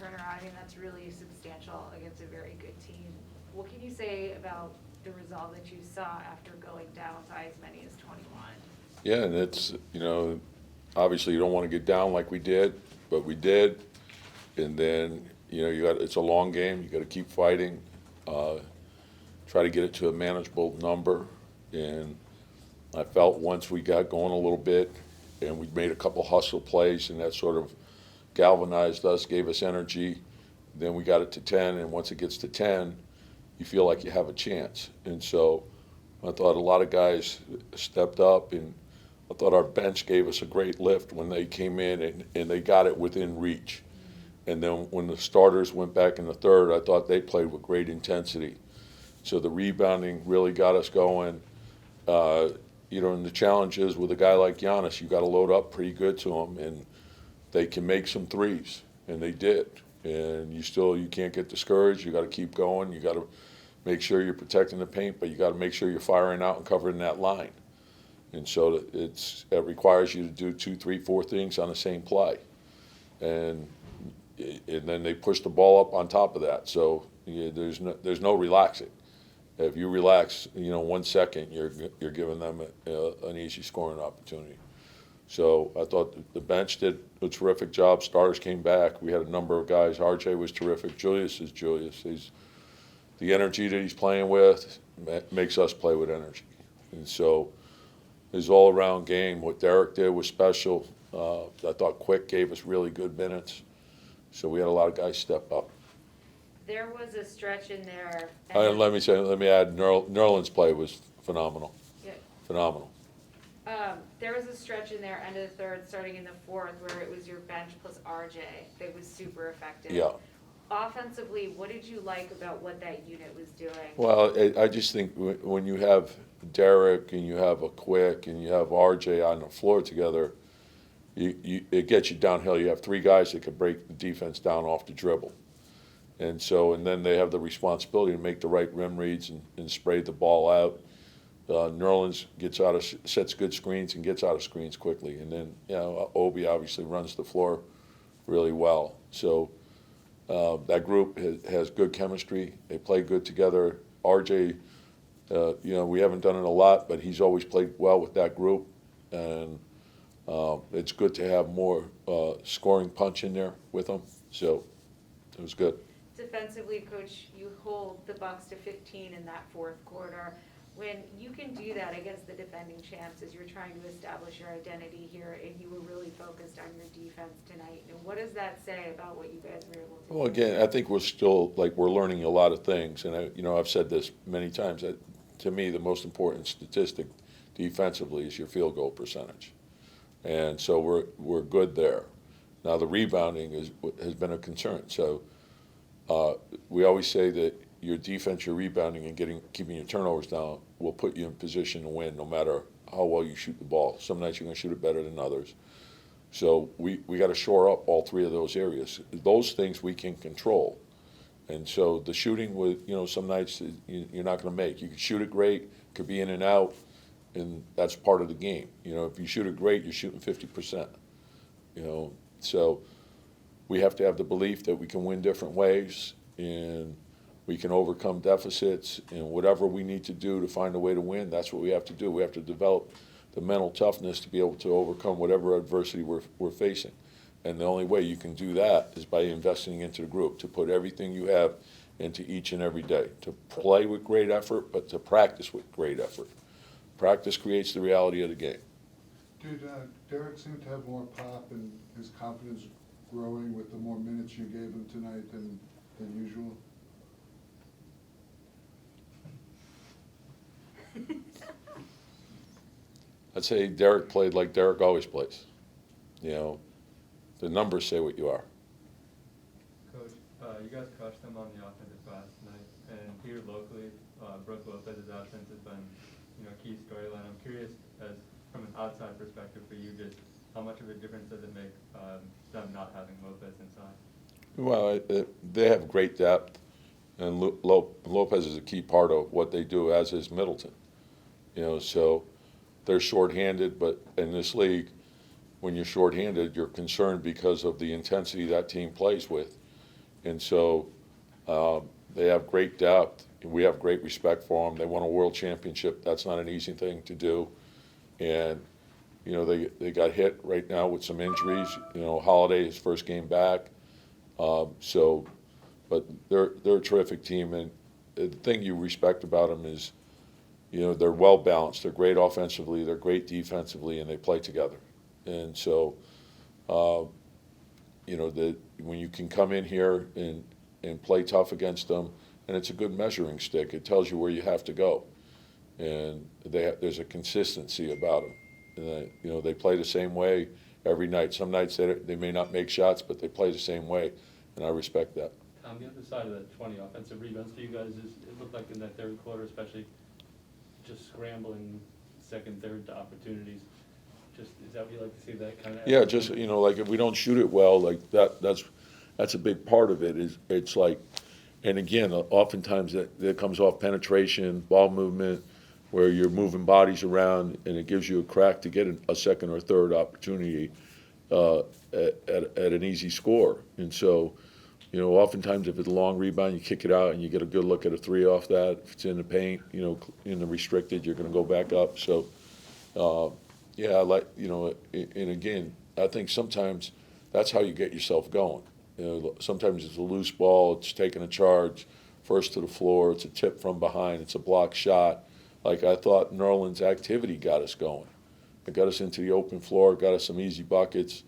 turnaround. I mean, that's really substantial against a very good team. What can you say about the resolve that you saw after going down by as many as 21? Yeah, and it's, obviously you don't want to get down like we did, but we did. And then, it's a long game. You got to keep fighting, try to get it to a manageable number. And I felt once we got going a little bit and we made a couple hustle plays and that sort of galvanized us, gave us energy. Then we got it to 10, and once it gets to 10, you feel like you have a chance. And so I thought a lot of guys stepped up, and I thought our bench gave us a great lift when they came in and they got it within reach. And then when the starters went back in the third, I thought they played with great intensity. So the rebounding really got us going. And the challenge is with a guy like Giannis, you got to load up pretty good to him, and they can make some threes, and they did. And you can't get discouraged. You got to keep going. You got to make sure you're protecting the paint, but you got to make sure you're firing out and covering that line. And so it requires you to do 2, 3, 4 things on the same play, and then they push the ball up on top of that. So there's no relaxing. If you relax, 1 second, you're giving them an easy scoring opportunity. So I thought the bench did a terrific job. Starters came back. We had a number of guys. RJ was terrific. Julius is Julius. The energy that he's playing with makes us play with energy. And so his all-around game, what Derek did was special. I thought Quick gave us really good minutes. So we had a lot of guys step up. There was a stretch in there. Let me add, Nerlens' play was phenomenal. Yeah. Phenomenal. There was a stretch in there, end of the third, starting in the fourth, where it was your bench plus RJ that was super effective. Yeah. Offensively, what did you like about what that unit was doing? Well, I just think when you have Derek and you have a Quick and you have RJ on the floor together, it gets you downhill. You have 3 guys that can break the defense down off the dribble. And then they have the responsibility to make the right rim reads and spray the ball out. Nerlens sets good screens and gets out of screens quickly. And then, Obi obviously runs the floor really well. So that group has good chemistry. They play good together. RJ, we haven't done it a lot, but he's always played well with that group. And it's good to have more scoring punch in there with them. So it was good. Defensively, Coach, you hold the Bucks to 15 in that fourth quarter. When you can do that against the defending champs as you're trying to establish your identity here, and you were really focused on your defense tonight, and what does that say about what you guys were able to do? Well, again, I think we're still, we're learning a lot of things. And, I've said this many times. That, to me, the most important statistic defensively is your field goal percentage. And so we're good there. Now, the rebounding has been a concern. So we always say that your defense, your rebounding, and keeping your turnovers down will put you in position to win no matter how well you shoot the ball. Some nights you're going to shoot it better than others. So we got to shore up all 3 of those areas. Those things we can control. And so the shooting, some nights you're not going to make. You can shoot it great, could be in and out, and that's part of the game. If you shoot it great, you're shooting 50%. So we have to have the belief that we can win different ways, and we can overcome deficits, and whatever we need to do to find a way to win, that's what we have to do. We have to develop the mental toughness to be able to overcome whatever adversity we're facing. And the only way you can do that is by investing into the group, to put everything you have into each and every day, to play with great effort, but to practice with great effort. Practice creates the reality of the game. Did Derek seem to have more pop and his confidence growing with the more minutes you gave him tonight than usual? I'd say Derek played like Derek always plays. The numbers say what you are. Coach, you guys crushed them on the offensive glass tonight, and here locally, Brook Lopez's absence has been, a key storyline. I'm curious, from an outside perspective for you, just how much of a difference does it make them not having Lopez inside? Well, they have great depth, and Lopez is a key part of what they do, as is Middleton. So they're shorthanded, but in this league, when you're shorthanded, you're concerned because of the intensity that team plays with. And so they have great depth. We have great respect for them. They won a world championship. That's not an easy thing to do. And, you know, they got hit right now with some injuries. You know, Holiday, his first game back. But they're a terrific team. And the thing you respect about them is, you know, they're well balanced. They're great offensively. They're great defensively, and they play together. And so, you know, when you can come in here and play tough against them, and it's a good measuring stick. It tells you where you have to go, and there's a consistency about them. And you know, they play the same way every night. Some nights they may not make shots, but they play the same way, and I respect that. On the other side of that 20 offensive rebounds for you guys, it looked like in that third quarter, especially, just scrambling second, third to opportunities. Just, is that what you like to see, that kind of? Yeah, just, you know, like if we don't shoot it well, like that's a big part of it. It's like, and again, oftentimes that comes off penetration, ball movement, where you're moving bodies around, and it gives you a crack to get a second or third opportunity at an easy score. And so, you know, oftentimes if it's a long rebound, you kick it out and you get a good look at a three off that. If it's in the paint, you know, in the restricted, you're going to go back up. So, yeah, I like, you know, and again, I think sometimes that's how you get yourself going. You know, sometimes it's a loose ball, it's taking a charge, first to the floor, it's a tip from behind, it's a block shot. Like I thought Nerlens' activity got us going. It got us into the open floor, got us some easy buckets.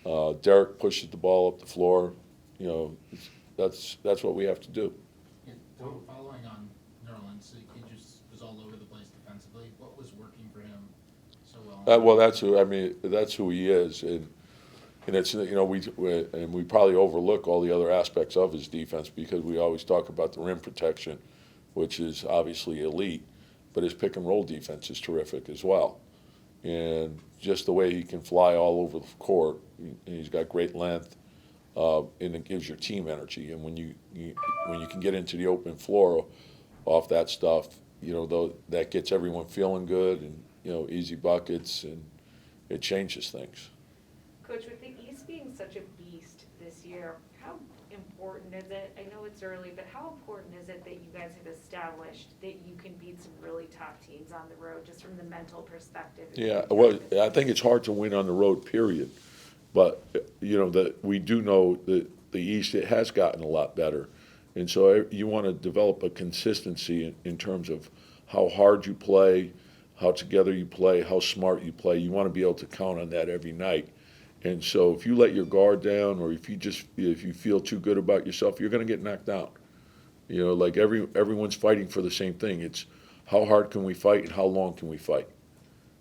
Derek pushes the ball up the floor. You know, that's what we have to do. Yeah, following on Nerlens, he just was all over the place defensively. What was working for him so well? Well, that's who he is, and it's, you know, we probably overlook all the other aspects of his defense because we always talk about the rim protection, which is obviously elite, but his pick and roll defense is terrific as well, and just the way he can fly all over the court, and he's got great length, and it gives your team energy. And when you can get into the open floor off that stuff, you know, that gets everyone feeling good, and you know, easy buckets, and it changes things. Coach, with the East being such a beast this year, how important is it, I know it's early, but how important is it that you guys have established that you can beat some really tough teams on the road, just from the mental perspective? Yeah, well, I think it's hard to win on the road, period. But, you know, that we do know that the East, it has gotten a lot better. And so you want to develop a consistency in terms of how hard you play, how together you play, how smart you play. You want to be able to count on that every night. And so if you let your guard down, or if you feel too good about yourself, you're going to get knocked out. You know, like everyone's fighting for the same thing. It's how hard can we fight and how long can we fight?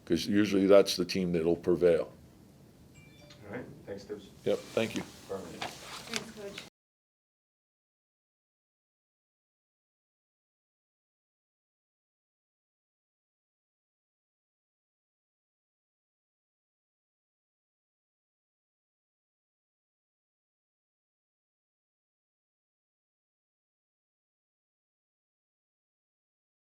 Because usually that's the team that'll prevail. All right, thanks, Tibbs. Yep, thank you. Perfect.